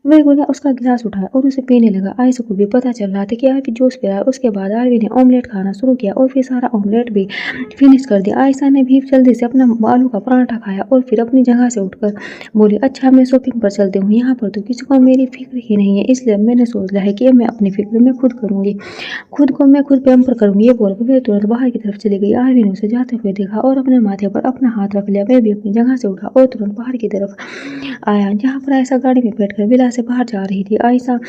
वह गुड़िया उसका गिलास उठाया और उसे पीने लगा। आयशा को भी पता चल रहा था कि आरवी जूस पी रहा है। उसके बाद आरवी ने ऑमलेट खाना शुरू किया और फिर सारा ऑमलेट भी फिनिश कर दिया। आयशा ने भी जल्दी से अपना आलू का पराठा खाया और फिर अपनी जगह से उठकर बोली, अच्छा मैं शॉपिंग पर चलती हूँ, यहाँ पर तो किसी को मेरी फिक्र ही नहीं है, इसलिए मैंने सोच लिया है कि मैं अपनी फिक्र मैं खुद करूँगी, खुद को मैं खुद पैम्पर करूँगी। ये बोलकर वह तुरंत बाहर की तरफ चली गई। आरवी ने उसे जाते हुए देखा और अपने माथे पर अपना हाथ रख लिया। वह भी अपनी जगह से उठा और तुरंत बाहर की तरफ आया, जहाँ पर आयशा गाड़ी में बैठकर विला से बाहर जा रही थी। आयशा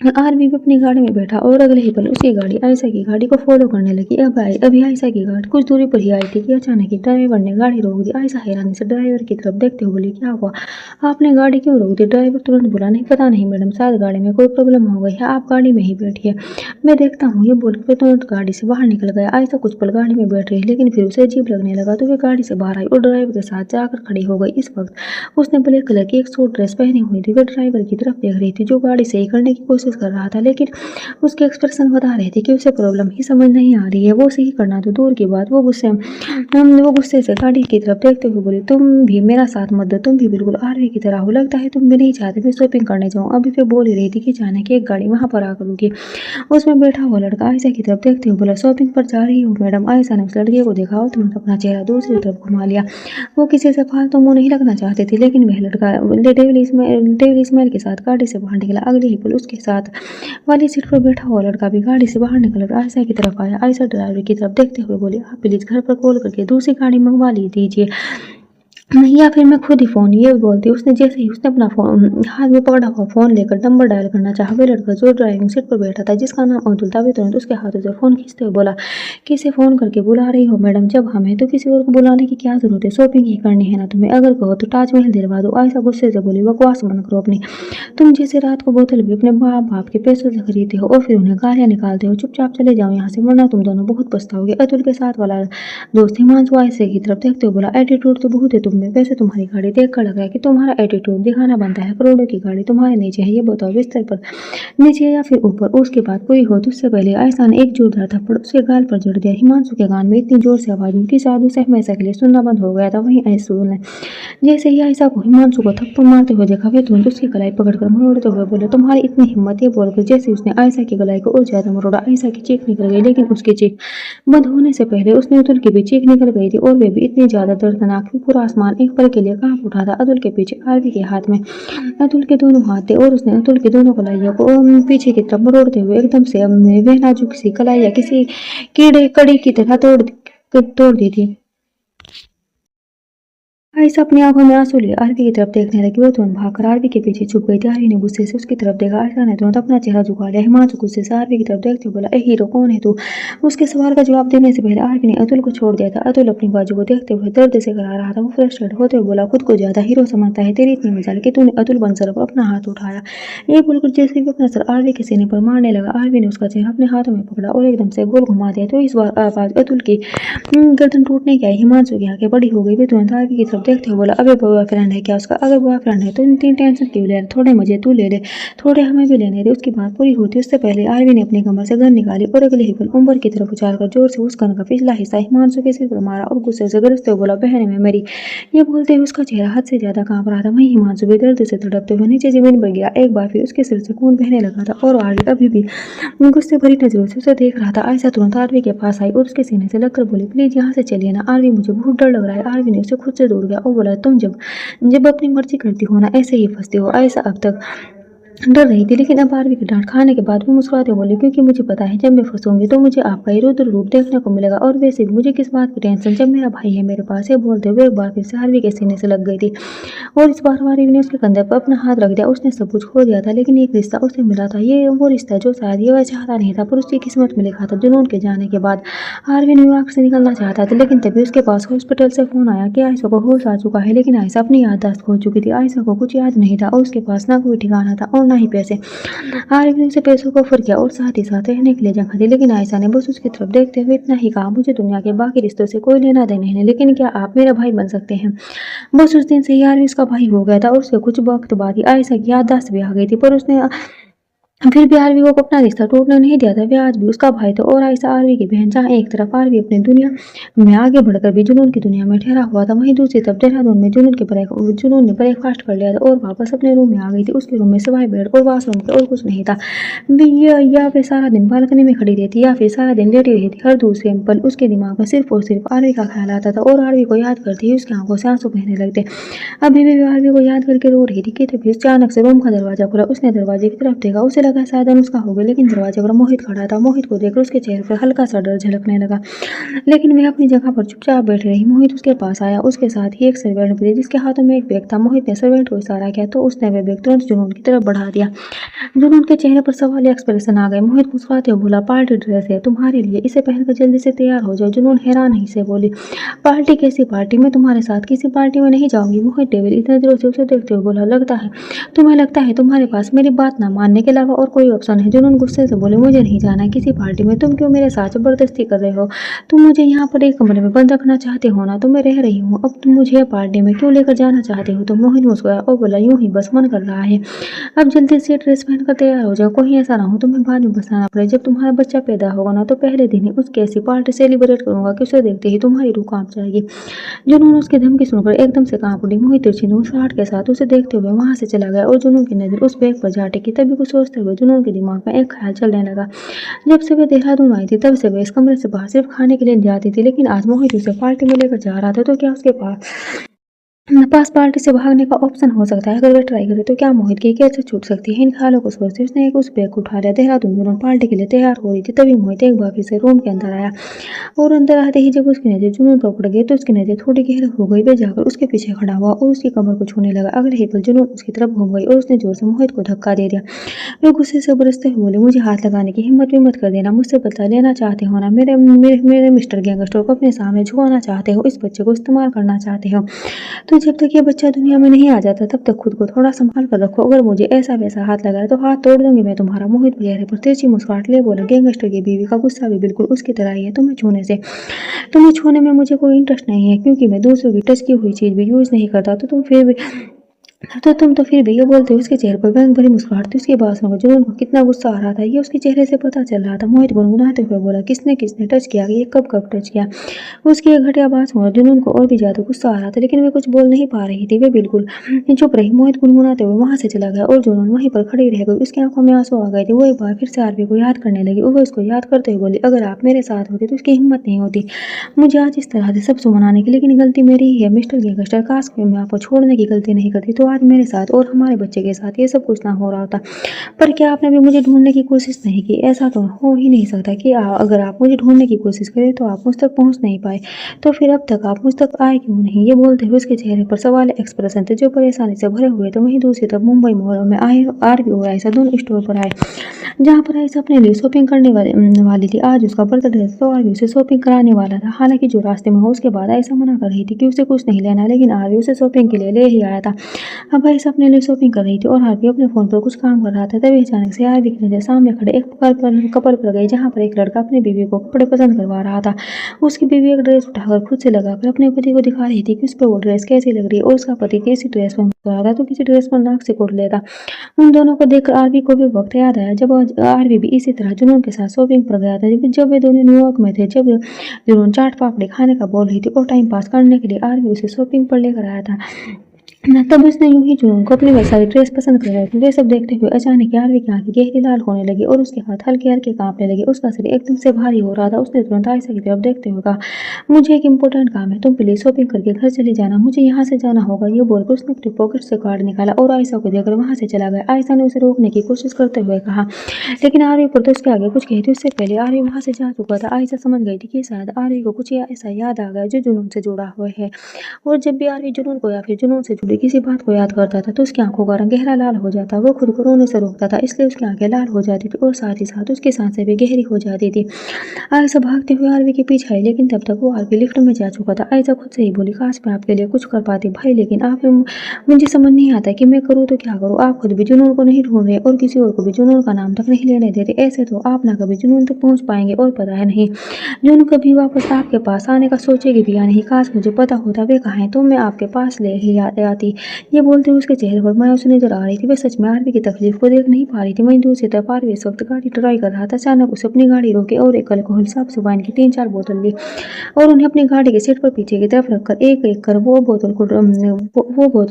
आरवी भी अपनी गाड़ी में बैठा और अगले ही पल उसकी गाड़ी आयशा की गाड़ी को फॉलो करने लगी। अभी आयशा की गाड़ी कुछ दूरी पर ही आई थी कि अचानक ही ड्राइवर ने गाड़ी रोक दी। आयशा हैरानी से ड्राइवर की तरफ देखते हुए बोली, क्या हुआ, आपने गाड़ी क्यों रोक दी? ड्राइवर तुरंत बोला, नहीं पता नहीं मैडम, शायद गाड़ी में कोई प्रॉब्लम हो गई है, आप गाड़ी में ही बैठिए, मैं देखता हूँ। ये बोलकर वह तुरंत गाड़ी से बाहर निकल गया। आयशा कुछ पल गाड़ी में बैठ रही, लेकिन फिर उसे अजीब लगने लगा तो वह गाड़ी से बाहर आई और ड्राइवर के साथ जाकर खड़ी हो गई। इस वक्त उसने ब्लैक कलर की एक सूट ड्रेस पहनी हुई थी। वह ड्राइवर की तरफ देख रही थी जो गाड़ी सही करने की कोशिश कर रहा था, लेकिन उसके एक्सप्रेशन बता रहे थे कि उसे प्रॉब्लम ही समझ नहीं आ रही है। वो सही करना तो दूर की बात, वो गुस्से से गाड़ी की तरफ देखते हुए बोली, तुम भी मेरा साथ मत दो, तुम भी बिल्कुल आरवी की तरह हो, लगता है तुम भी नहीं चाहते मैं शॉपिंग करने जाऊँ। अभी फिर बोल ही रही थी कि जाने की एक गाड़ी वहाँ पर आकर रुकी। उसमें बैठा हुआ लड़का आयशा की तरफ देखते हुए बोला, शॉपिंग पर जा रही हूँ मैडम। आयशा ने उस लड़के को देखा और तुरंत अपना चेहरा दूसरी तरफ घुमा लिया। वो किसी से फालतू मुंह नहीं लगना चाहते थे, लेकिन वह लड़का डेविल स्माइल के साथ गाड़ी से बाहर निकला। अगले ही पल उसके साथ वाली सीट पर बैठा हुआ लड़का भी गाड़ी से बाहर निकलकर आयशा की तरफ आया। आयशा ड्राइवर की तरफ देखते हुए बोली, आप प्लीज घर पर कॉल करके दूसरी गाड़ी मंगवा दीजिए, या फिर मैं खुद ही फ़ोन, ये बोलती उसने जैसे ही उसने अपना फ़ोन हाथ में पकड़ा हुआ फ़ोन लेकर नंबर डायल करना चाहा, वह लड़का जो ड्राइविंग सीट पर बैठा था जिसका नाम अब्दुल था, वह तुरंत उसके हाथों से फ़ोन खींचते हुए बोला, किसे फ़ोन करके बुला रही हो मैडम, जब हमें तो किसी और को बुलाने की क्या ज़रूरत है, शॉपिंग ही करनी है ना तुम्हें, अगर कहो तो ताजमहल दिलवा दो। आयशा गुस्से से बोली, बकवास बंद करो अपनी, तुम जैसे रात को बोतल भी अपने माँ बाप के पैसों से खरीदते हो और फिर उन्हें गालियाँ निकालते हो, चुपचाप चले जाओ यहाँ से, वरना तुम दोनों बहुत पछताओगे। अतुल के साथ वाला दोस्त हिमांशु आयशा की तरफ देखते हुए बोला, एटीट्यूड तो बहुत है तुम में, वैसे तुम्हारी गाड़ी देखकर लग रहा है कि तुम्हारा एटीट्यूड दिखाना बनता है, करोड़ों की गाड़ी तुम्हारे नीचे है, ये बताओ बिस्तर पर नीचे या फिर ऊपर। उसके बाद कोई हो तो उससे पहले आयशा ने एक जोरदार थप्पड़ उसके गाल पर जड़ दिया। हिमांशु के कान में इतनी जोर से आवाज उनकी शायद उसे हमेशा के लिए सुनना बंद हो गया था। वहीं आयशा ने जैसे ही आयशा को हिमांशु को थप्पड़ मारते हुए देखा, वे तुरंत उसकी कलाई पकड़कर मरोड़ते हुए बोले, तुम्हारी इतनी हिम्मत, ये बोलकर जैसे उसने आयशा की कलाई को और ज्यादा मरोड़ा, आयशा की चीख निकल गई, लेकिन उसकी चीख बंद होने से पहले उसने अतुल की भी चीख निकल गई थी और वे भी इतनी ज्यादा दर्दनाक कि पूरा आसमान एक पल के लिए कांप उठा था। अतुल के पीछे आरवी के हाथ में अतुल के दोनों हाथ थे और उसने अतुल के दोनों कलाइयों को पीछे की तरफ मरोड़ते हुए एकदम से वह नाजुक सी कलाइयाँ किसी कीड़े कड़ी की तरह तोड़ दी थी। आयशा अपनी आंखों में आंसू लिए आरवी की तरफ देखने लगी। वो तुरंत भागकर आरवी के पीछे छुप गई थी। आरवी ने गुस्से से उसकी तरफ देखा। आयशा ने तुरंत अपना चेहरा झुका लिया। हिमांशु गुस्से से आरवी की तरफ देखते हुए बोला, ए हीरो, कौन है तू? उसके सवाल का जवाब देने से पहले आरवी ने अतुल को छोड़ दिया था। अतुल अपनी बाजू को देखते हुए दर्द से करा रहा था। वो फ्रस्ट्रेट होते हुए बोला, खुद को ज्यादा हीरो समझता है, तेरी इतनी मजाल कि तूने अतुल बंसल पर अपना हाथ उठाया। ये बोलकर जैसे ही अपना सर आरवी के सीने पर मारने लगा, आरवी ने उसका चेहरा अपने हाथों में पकड़ा और एकदम से गोल घुमा दिया। तो इस बार आवाज अतुल की गर्दन टूटने की आई। हिमांशु की आंखें बड़ी हो गई। वे तुरंत आरवी की तरफ देखते हुए बोला, अबे बॉयफ्रेंड है क्या उसका? अगर बॉयफ्रेंड है तो इतनी टेंशन क्यों ले रहा? थोड़े मजे तू ले ले, थोड़े हमें भी लेने दे। उसकी बात पूरी होती उससे पहले आरवी ने अपनी कमर से गन निकाली और अगले ही पल ऊपर की तरफ उछालकर जोर से उस गन का पिछला हिस्सा हिमांशु के सिर पर मारा और गुस्से से गरजते हुए बोला, बहन है मेरी। ये बोलते हुए उसका चेहरा हद से ज्यादा कांप रहा था। वहीं हिमांशु भी दर्द से तड़पते हुए नीचे जमीन पर गिरा। एक बार फिर उसके सिर से खून बहने लगा था और आरवी अभी भी गुस्से भरी नजरों से उसे देख रहा था। आयशा तुरंत आरवी के पास आई और उसके सीने से लगकर बोली, प्लीज यहाँ से चलिए ना आरवी, मुझे बहुत डर लग रहा है। आरवी ने उसे खुद से दूर गया और बोला, तुम जब जब अपनी मर्जी करती हो ना, ऐसे ही फंसती हो। आयशा अब तक डर रही थी, लेकिन अब आरवी की डांट खाने के बाद भी मुस्कुराते बोली, क्योंकि मुझे पता है जब मैं फंसूंगी तो मुझे आपका ही रुद्र रूप देखने को मिलेगा, और वैसे भी मुझे किस बात की टेंशन जब मेरा भाई है मेरे पास। ये बोलते हुए एक बार फिर से आरवी के सीने से लग गई थी और इस बार आरवी ने उसके कंधे पर अपना हाथ रख दिया। उसने सब कुछ खो दिया था, लेकिन एक रिश्ता उसे मिला था। ये वो रिश्ता जो शायद ये वह चाहता नहीं था, पर उसकी किस्मत में लिखा था। जुनून के जाने के बाद आरवी न्यूयॉर्क से निकलना चाहता था, लेकिन तभी उसके पास हॉस्पिटल से फोन आया कि आयशा को होश आ चुका है। लेकिन आयशा अपनी याददाश्त खो चुकी थी। आयशा को कुछ याद नहीं था और उसके पास ना कोई ठिकाना था और ना ही पैसे। आरिफ ने उसे पैसों को ऑफर किया और साथ ही साथ रहने के लिए जगह दी, लेकिन आयशा ने बस उसकी तरफ देखते हुए इतना ही कहा, मुझे दुनिया के बाकी रिश्तों से कोई लेना देना नहीं, लेकिन क्या आप मेरा भाई बन सकते हैं? बस उस दिन से ही आरिफ उसका भाई हो गया था और उसके कुछ वक्त बाद ही आयशा की याददाश्त भी आ गई थी, पर उसने फिर भी आरवी को अपना रिश्ता टूटने नहीं दिया था। वे आज भी उसका भाई था और आयशा आरवी की बहन। जहाँ एक तरफ आरवी अपनी दुनिया में आगे बढ़कर भी जुनून की दुनिया में ठहरा हुआ था, वहीं दूसरी तरफ देहरादून में जुनून ने ब्रेकफास्ट कर लिया था और वापस अपने रूम में आ गई थी। उसके रूम में सिवाय बेड और वॉशरूम के और कुछ नहीं था। या फिर सारा दिन बालकनी में खड़ी रहती या फिर सारा दिन लेटी रहती। हर दूसरे पल उसके दिमाग में सिर्फ और सिर्फ आरवी का ख्याल आता था और आरवी को याद करती ही उसकी आंखों से आंसू बहने लगते। अभी भी आरवी को याद करके रो रही थी कि तभी अचानक से रूम का दरवाजा खुला। उसने दरवाजे की तरफ देखा। उसे लगा शायद अनुष्का हो गई, लेकिन दरवाजे पर मोहित खड़ा था। मोहित को देखकर उसके चेहरे पर हल्का सा डर झलकने लगा, लेकिन वह अपनी जगह पर चुपचाप बैठी रही। मोहित उसके पास आया। उसके साथ ही एक सर्वेंट भी थी जिसके हाथों में एक बैग था। मोहित ने सर्वेंट को इशारा किया तो उसने वह बैग तुरंत जुनून की तरफ बढ़ा दिया। जुनून के चेहरे पर सवाल एक्सप्रेशन आ गए। मोहित मुस्कुराते हुए बोला, पार्टी ड्रेस है तुम्हारे लिए, इसे पहनकर जल्दी से तैयार हो जाओ। जुनून हैरान ही से बोली, पार्टी कैसी पार्टी? मैं तुम्हारे साथ किसी पार्टी में नहीं जाऊंगी। मोहित टेबल इतने देर से उसे देखते हुए बोला, तुम्हें लगता है तुम्हारे पास मेरी बात ना मानने के अलावा और कोई ऑप्शन है? जुनून गुस्से से बोले, मुझे नहीं जाना किसी पार्टी में। तुम क्यों मेरे साथ जबरदस्ती कर रहे हो? तुम मुझे यहाँ पर एक कमरे में बंद रखना चाहते हो ना? तो मैं रह रही हूँ, अब तुम मुझे पार्टी में क्यों लेकर जाना चाहते हो? तो मोहित मुस्कुराया और बोला, यूं ही बस मन कर रहा है। अब जल्दी से ड्रेस पहनकर तैयार हो जाओ, कहीं ऐसा ना हो तुम्हें बाद में बताना पड़े। जब तुम्हारा बच्चा पैदा होगा ना तो पहले दिन ही उसकी ऐसी पार्टी सेलिब्रेट करूंगा कि उसे देखते ही तुम्हारी रूह कांप जाएगी। जुनून उसकी धमकी सुनकर एकदम से कांप उठी। मोहित तिरछी मुस्कुराहट के साथ उसे देखते हुए वहां से चला गया और जुनून की नजर उस बैग पर जा टिकी। तभी कुछ सोचते हुए जुनून के दिमाग में एक ख्याल चलने लगा। जब से वे देहरादून आई थी तब से वे इस कमरे से बाहर सिर्फ खाने के लिए जाती थी, लेकिन आज मोहित उसे पार्टी में लेकर जा रहा था। तो क्या उसके पास पार्टी से भागने का ऑप्शन हो सकता है? अगर वे ट्राई करे तो क्या मोहित की कैसे छूट सकती है? इन ख्यालों को सोचते उसने एक उस बैग को उठा लिया। देहरादून जुनून पार्टी के लिए तैयार हो रही थी। तभी मोहित एक बार फिर से रूम के अंदर आया और अंदर आते ही जब उसकी नजर जुनून पर पड़ गई तो उसकी नजर थोड़ी गहरी हो गई। वे जाकर उसके पीछे खड़ा हुआ और उसकी कमर को छूने लगा। अगले ही पल जुनून उसकी तरफ घूम गई और उसने जोर से मोहित को धक्का दे दिया। वे गुस्से से बरसते हुए बोले, मुझे हाथ लगाने की हिम्मत भी मत कर देना। मुझसे बदला लेना चाहते हो ना? मेरे मेरे मेरे मिस्टर गैंगस्टर को अपने सामने झुकाना चाहते हो? इस बच्चे को इस्तेमाल करना चाहते हो? तो जब तक ये बच्चा दुनिया में नहीं आ जाता तब तक खुद को थोड़ा संभाल कर रखो। अगर मुझे ऐसा वैसा हाथ लगाया तो हाथ तोड़ दूंगी मैं तुम्हारा। मोहित चेहरे पर तिरछी मुस्कुराहट ले बोला, गैंगस्टर की बीवी का गुस्सा भी बिल्कुल उसकी तरह ही है। तुम्हें छूने में मुझे कोई इंटरेस्ट नहीं है, क्योंकि मैं दूसरों की टच की हुई चीज भी यूज नहीं करता। तुम तो फिर भी ये बोलते हो। उसके चेहरे पर व्यंग भरी मुस्कुराहट थी। उसकी बात सुनकर जुनून को कितना गुस्सा आ रहा था ये उसके चेहरे से पता चल रहा था। मोहित गुनगुनाते हुए बोला, किसने किसने टच किया? ये कब कब टच किया? उसकी एक घटिया बात सुनकर जुनून को और भी ज्यादा गुस्सा आ रहा था, लेकिन वे कुछ बोल नहीं पा रही थी। वे बिल्कुल चुप रही। मोहित गुनगुनाते हुए वहां से चला गया और जुनून वहीं पर खड़ी रह गई। उसकी आंखों में आंसू आ गए थे। वो एक बार फिर से आरवी को याद करने लगी। वो इसको याद करते हुए बोली, अगर आप मेरे साथ होते तो उसकी हिम्मत नहीं होती मुझे आज इस तरह से सबसे मनाने की, लेकिन गलती मेरी ही है मिस्टर गैंगस्टर। काश कि मैं आपको छोड़ने की गलती नहीं करती तो आज मेरे साथ और हमारे बच्चे के साथ ये सब कुछ ना हो रहा होता। पर क्या आपने भी मुझे ढूंढने की कोशिश नहीं की? ऐसा तो हो ही नहीं सकता कि अगर आप मुझे ढूंढने की कोशिश करें तो आप मुझ तक पहुंच नहीं पाए, तो फिर अब तक आप मुझ तक आए क्यों नहीं? ये बोलते हुए उसके चेहरे पर सवाल एक्सप्रेशन थे जो परेशानी से भरे हुए थे। वहीं दूसरी तरफ मुंबई मॉल में आए आरवी और आयशा दोनों स्टोर पर आए, जहाँ पर आयशा अपने लिए शॉपिंग करने वाली थी। आज उसका बर्थडे था तो आरवी उसे शॉपिंग कराने वाला था। हालांकि जो रास्ते में हो उसके बाद आयशा मना कर रही थी कि उसे कुछ नहीं लेना, लेकिन आरवी उसे शॉपिंग के लिए ले ही आया था। अब आयशा अपने लिए शॉपिंग कर रही थी और आरवी अपने फोन पर कुछ काम कर रहा था। तभी अचानक से आरवी की नजर सामने खड़े एक कपल पर गई, जहाँ पर एक लड़का अपनी बीवी को कपड़े पसंद करवा रहा था। उसकी बीवी एक ड्रेस उठाकर खुद से लगाकर अपने पति को दिखा रही थी कि उस पर वो ड्रेस कैसी लग रही है और उसका पति कैसी ड्रेस में रहा था तो किसी ड्रेस पर नाक से कोट लेता। उन दोनों को देखकर आरवी को भी वक्त याद आया जब आरवी भी इसी तरह जुनून के साथ शॉपिंग पर गया था। जब वे दोनों न्यूयॉर्क में थे, जब जुनून चाट पापड़ी खाने का बोल रही थी और टाइम पास करने के लिए आरवी उसे शॉपिंग पर लेकर आया था। तब उसने यूं ही जुनून को अपनी वैसा ड्रेस पसंद कर रहे थे। वे सब देखते हुए अचानक आरवी की आंखें गहरी लाल होने लगी और उसके हाथ हल्के हल्के कांपने लगे। उसका शरीर एकदम से भारी हो रहा था। उसने तुरंत आयशा की तरफ देखते हुए कहा, मुझे एक इम्पोर्टेंट काम है, तुम प्लीज शॉपिंग करके घर चली जाना, मुझे यहाँ से जाना होगा। ये बोलकर उसने अपने पॉकेट से कार्ड निकाला और आयशा को देकर वहां से चला गया। आयशा ने उसे रोकने की कोशिश करते हुए कहा, लेकिन आरवी पर तो उसके आगे कुछ कहती उससे पहले आरवी वहां से जा चुका था। आयशा समझ गई थी कि शायद आरवी को कुछ ऐसा याद आ गया जो जुनून से जुड़ा हुआ है, और जब भी आरवी जुनून को या फिर जुनून से जुड़ी किसी बात को याद करता था तो उसकी आंखों का रंग गहरा लाल हो जाता। वो खुद को रोने से रोकता था, इसलिए उसकी आंखें लाल हो जाती थी और साथ ही साथ उसकी सांसें भी गहरी हो जाती थी। आयशा भागते हुए आरवी के पीछे आई, लेकिन तब तक वो आरवी लिफ्ट में जा चुका था। आयशा खुद से ही बोली, काश मैं आपके लिए कुछ कर पाती भाई, लेकिन आप मुझे समझ नहीं आता कि मैं करूँ तो क्या करूँ। आप खुद भी जुनून को नहीं ढूंढ रहे और किसी और को भी जुनून का नाम तक नहीं लेने देते। ऐसे तो आप ना कभी जुनून तक पहुंच पाएंगे और पता है नहीं जुनून कभी वापस आपके पास आने का सोचेगी भी या नहीं। काश मुझे पता होता वे कहाँ हैं तो मैं आपके पास ले ही आती। जाती। ये बोलते हुए उसके चेहरे पर मायूसी नजर आ रही थी। वह सच में आरवी की तकलीफ को देख नहीं पा रही थी। वहीं दूसरी तरफ आरवी इस वक्त गाड़ी ट्राई कर रहा था। अचानक उसे अपनी गाड़ी रोकी और एक अल्कोहल साफ वाइन की 3-4 बोतल ली और उन्हें अपनी गाड़ी के सीट पर पीछे की तरफ रखकर एक-एक कर वो बोतल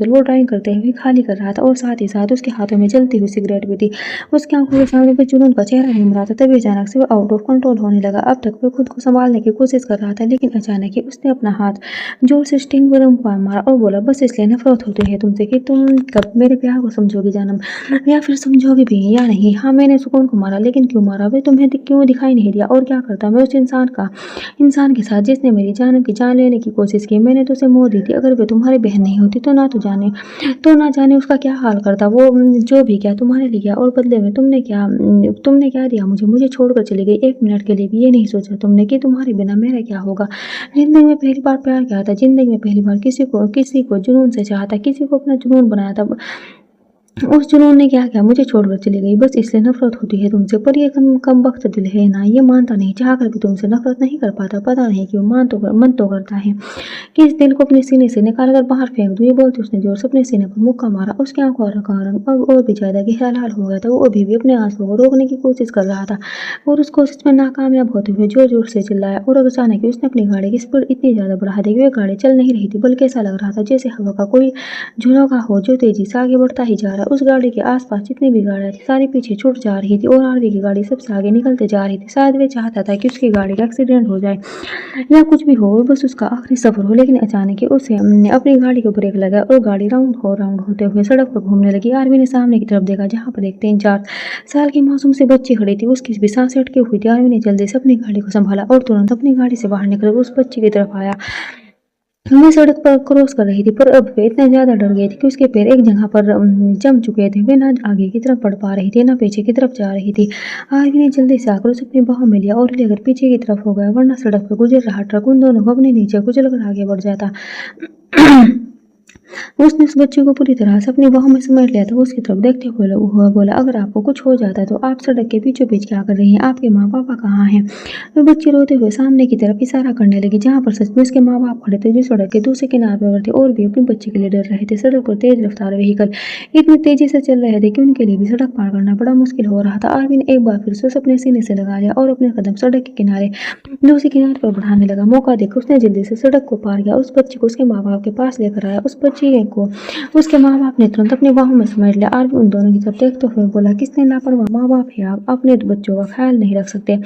वो ड्राइंग करते हुए खाली कर रहा था और साथ ही साथ उसके हाथों में जलती हुई सिगरेट भी थी। उसकी आंखों के सामने पे जुनून का चेहरा घूम रहा था। तभी अचानक से वो आउट ऑफ कंट्रोल होने लगा। अब तक वो खुद को संभालने की कोशिश कर रहा था, लेकिन अचानक ही उसने अपना हाथ जोर से स्टीयरिंग व्हील पर मारा और बोला, बस इसलिए नफरत होती है तुमसे कि तुम कब मेरे प्यार को समझोगी जानम, या फिर समझोगी भी या नहीं। हाँ, मैंने सुकून को मारा, लेकिन क्यों मारा? वे तुम्हें क्यों दिखाई नहीं दिया? और क्या करता मैं उस इंसान के साथ जिसने मेरी जानम की जान लेने की कोशिश की? मैंने तो उसे मोह दी थी। अगर वे तुम्हारी बहन नहीं होती तो ना जाने उसका क्या हाल करता। वो जो भी किया तुम्हारे लिए किया, और बदले में तुमने क्या दिया मुझे छोड़कर चली गई। 1 मिनट के लिए भी ये नहीं सोचा तुमने कि तुम्हारे बिना मेरा क्या होगा। जिंदगी में पहली बार प्यार किया था। जिंदगी में पहली बार किसी को जुनून से चाहा था, किसी को अपना जुनून बनाया था। उस जुनून ने क्या किया? मुझे छोड़कर चली गई। बस इसलिए नफरत होती है तुमसे। पर ये कम वक्त दिल है ना, ये मानता नहीं। चाह कर भी तुमसे नफरत नहीं कर पाता। पता नहीं क्यों, मन तो करता है कि इस दिल को अपने सीने से निकाल कर बाहर फेंक दूं। ये बोलते उसने जोर से अपने सीने पर मुक्का मारा। उसकी आंखों का रंग अब और भी ज्यादा गहरा लाल हो गया था। वो अभी भी अपने आंसुओं को रोकने की कोशिश कर रहा था और उस कोशिश में नाकामयाब होते हुए जोर जोर से चिल्लाया। और अचानक उसने अपनी गाड़ी की स्पीड इतनी ज्यादा बढ़ा दी कि वह गाड़ी चल नहीं रही थी, बल्कि ऐसा लग रहा था जैसे हवा का कोई झोंका हो जो तेजी से आगे बढ़ता ही जा रहा है। उस गाड़ी के आसपास जितनी भी गाड़ियां थी सारी पीछे छूट जा रही थी और आरवी की गाड़ी सबसे आगे निकलते जा रही थी। शायद वे चाहता था कि उसकी गाड़ी का एक्सीडेंट हो जाए या कुछ भी हो, बस उसका आखिरी सफर हो। लेकिन अचानक ही उसे अपनी गाड़ी को ब्रेक लगा और गाड़ी राउंड होते हुए सड़क पर घूमने लगी। आरवी ने सामने की तरफ देखा, जहाँ पर एक 3-4 साल की मासूम सी बच्ची खड़ी थी। उसकी भी सांसें अटकी हुई थी। आरवी ने जल्दी से अपनी गाड़ी को संभाला और तुरंत अपनी गाड़ी से बाहर निकल उस बच्ची की तरफ आया। मैं सड़क पर क्रॉस कर रही थी, पर अब वे इतना ज्यादा डर गई थी कि उसके पैर एक जगह पर जम चुके थे। वे ना आगे की तरफ बढ़ पा रही थी, ना पीछे की तरफ जा रही थी। आरवी ने जल्दी से आकर उसे अपनी बाहों में लिया और लेकर पीछे की तरफ हो गया, वरना सड़क पर गुजर रहा ट्रक उन दोनों को अपने नीचे कुचलकर आगे बढ़ जाता। उसने उस बच्चे को पूरी तरह से अपनी बाहों में समेट लिया था। वो उसकी तरफ देखते हुए बोला, अगर आपको कुछ हो जाता तो आप सड़क के बीचों बीच क्या कर रही हैं? आपके माँ पापा कहाँ हैं? वो बच्ची रोते हुए सामने की तरफ इशारा करने लगी, जहाँ पर सच में उसके माँ बाप खड़े थे, जो सड़क के दूसरे किनारे पर थे और भी अपने बच्चे के लिए डर रहे थे। सड़क पर तेज रफ्तार व्हीकल इतनी तेजी से चल रहे थे कि उनके लिए भी सड़क पार करना बड़ा मुश्किल हो रहा था। आरवी ने एक बार फिर से अपने सीने से लगा लिया और अपने कदम सड़क के किनारे दूसरे किनारे पर बढ़ाने लगा। मौका देखकर उसने जल्दी से सड़क को पार किया, उस बच्ची को उसके माँ बाप के पास लेकर आया। उस बच्ची को उसके माँ बाप ने तुरंत अपनी बाहों में समेट लिया। आरवी उन दोनों की तरफ देखते हुए बोला, किसने लापरवाह माँ बाप है आप, अपने बच्चों का ख्याल नहीं रख सकते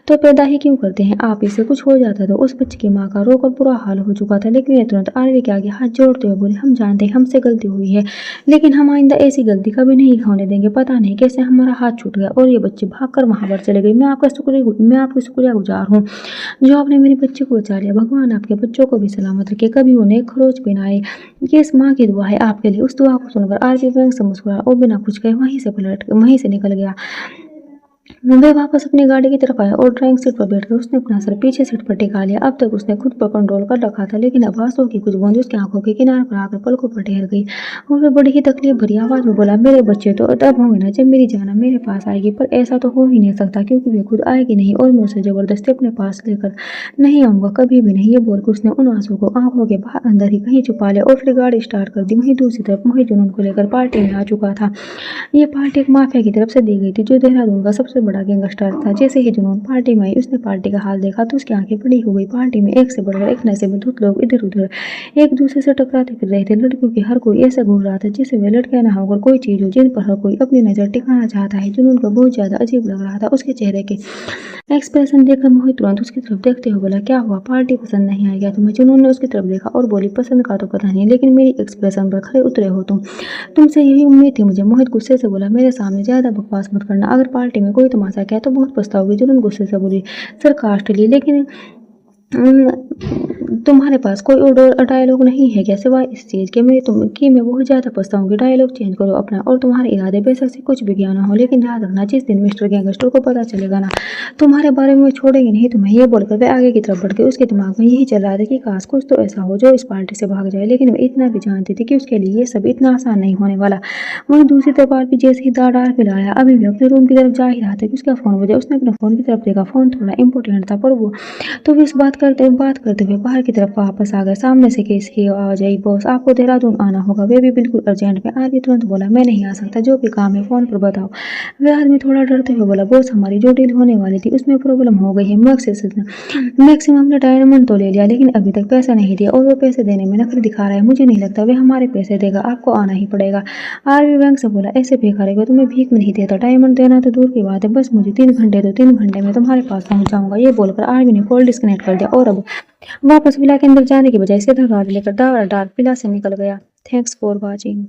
तो पैदा ही क्यों करते हैं आप? इसे कुछ हो जाता तो उस बच्ची की माँ का रोकर बुरा हाल हो चुका था, लेकिन ये तुरंत आरवी के आगे हाथ जोड़ते हुए बोले, हम जानते हैं हमसे गलती हुई है, लेकिन हम आइंदा ऐसी गलती कभी नहीं होने देंगे। पता नहीं कैसे हमारा हाथ छूट गया और ये बच्चे भागकर वहां पर चले गए। मैं आपकी शुक्रिया गुजार हूँ जो आपने मेरे बच्चे को बचा लिया। भगवान आपके बच्चों को भी सलामत रखे, कभी उन्हें खरोच भी ना आए। ये इस माँ की दुआ है आपके लिए। उस दुआ को सुनकर आरवी बैंक से मुस्कुराया और बिना कुछ कहे वहीं से निकल गया। वह वापस अपनी गाड़ी की तरफ आया और ड्राइविंग सीट पर बैठकर उसने अपना सर पीछे सीट पर टिका लिया। अब तक उसने खुद पर कंट्रोल कर रखा था, लेकिन अब आंसुओं की कुछ बूंद उसकी आंखों के किनारे पर आकर पलकों पर ठहर गई और वह बड़ी ही तकलीफ भरी आवाज में बोला, मेरे बच्चे तो तब होंगे ना जब मेरी जाना मेरे पास आएगी, पर ऐसा तो हो ही नहीं सकता क्योंकि वे खुद आएगी नहीं और मैं उसे जबरदस्ती अपने पास लेकर नहीं आऊंगा, कभी भी नहीं। ये बोलकर उसने उन आंसुओं को आंखों के बाहर अंदर ही कहीं छुपा लिया और फिर गाड़ी स्टार्ट कर दी। वहीं दूसरी तरफ मोहित जुनून को लेकर पार्टी में आ चुका था। ये पार्टी एक माफिया की तरफ से दी गई थी, जो देहरादून का सबसे बड़ा गैंगस्टर था। जैसे ही जुनून पार्टी में आई, उसने पार्टी का हाल देखा तो उसकी आंखें बड़ी हो गई। पार्टी में एक से बढ़कर एक नशे में धुत लोग इधर उधर एक दूसरे से टकराते फिर रहे थे। लड़कियों की हर कोई ऐसा घूर रहा था जैसे वे लड़कियां ना होकर कोई चीज हो जिन पर हर कोई अपनी नजर टिकाना चाहता है। जुनून को बहुत ज्यादा अजीब लग रहा था। उसके चेहरे के एक्सप्रेशन देखकर मोहित तुरंत उसकी तरफ देखते हुए बोला, क्या हुआ, पार्टी पसंद नहीं आई क्या तुम्हें? जुनून ने उसकी तरफ देखा और बोली, पसंद का तो पता नहीं, लेकिन मेरी एक्सप्रेशन पर खरे उतरे हो तुमसे यही उम्मीद थी मुझे। मोहित गुस्से से बोला, मेरे सामने ज्यादा बकवास मत करना, अगर पार्टी में कोई तमाशा किया तो बहुत पछताओगी। जुनून गुस्से से बोली, सरकास्टिकली, लेकिन तुम्हारे पास कोई और डायलॉग नहीं है क्या सिवाय इस चीज के मैं बहुत ज्यादा पछताऊंगी। डायलॉग चेंज करो अपना और तुम्हारे इरादे बेशक से कुछ भी ज्ञान ना हो, लेकिन याद रखना जिस दिन मिस्टर गैंगस्टर को पता चलेगा ना तुम्हारे बारे में छोड़ेंगे नहीं तुम्हें। ये बोलकर वे आगे की तरफ बढ़ गई। उसके दिमाग में यही चल रहा था कि काश कुछ तो ऐसा हो जो इस पार्टी से भाग जाए, लेकिन वे इतना भी जानती थी कि उसके लिए ये सब इतना आसान नहीं होने वाला। वहीं दूसरी तरफ भी जैसे ही दार पिलाया अभी भी अपने रूम की तरफ जा ही रहा था कि उसका फोन बजा। उसने अपने फोन की तरफ देखा, फोन थोड़ा इंपॉर्टेंट था, पर वो तो इस बात बात करते हुए बाहर की तरफ वापस आ गए। सामने से केस की आवाज आई, बॉस आपको देहरादून आना होगा, वे भी बिल्कुल अर्जेंट में। आरवी तुरंत बोला, मैं नहीं आ सकता, जो भी काम है फोन पर बताओ। वह आदमी थोड़ा डरते हुए बोला, बॉस हमारी जो डील होने वाली थी उसमें प्रॉब्लम हो गई है। मैक्सिमम ने डायमंड तो ले लिया लेकिन अभी तक पैसा नहीं दिया और वो पैसे देने में नखरे दिखा रहा है। मुझे नहीं लगता वे हमारे पैसे देगा, आपको आना ही पड़ेगा। आरवी बैंक से बोला, ऐसे भिखारी को तो मैं भीख नहीं देता, डायमंड देना तो दूर की बात है, बस मुझे 3 घंटे दो, 3 घंटे में तुम्हारे पास पहुंच जाऊंगा। ये बोलकर आरवी ने कॉल डिस्कनेक्ट कर दिया और अब वापस विला के अंदर जाने की बजाय सीधा गाड़ी लेकर डार्क विला से निकल गया। Thanks for watching.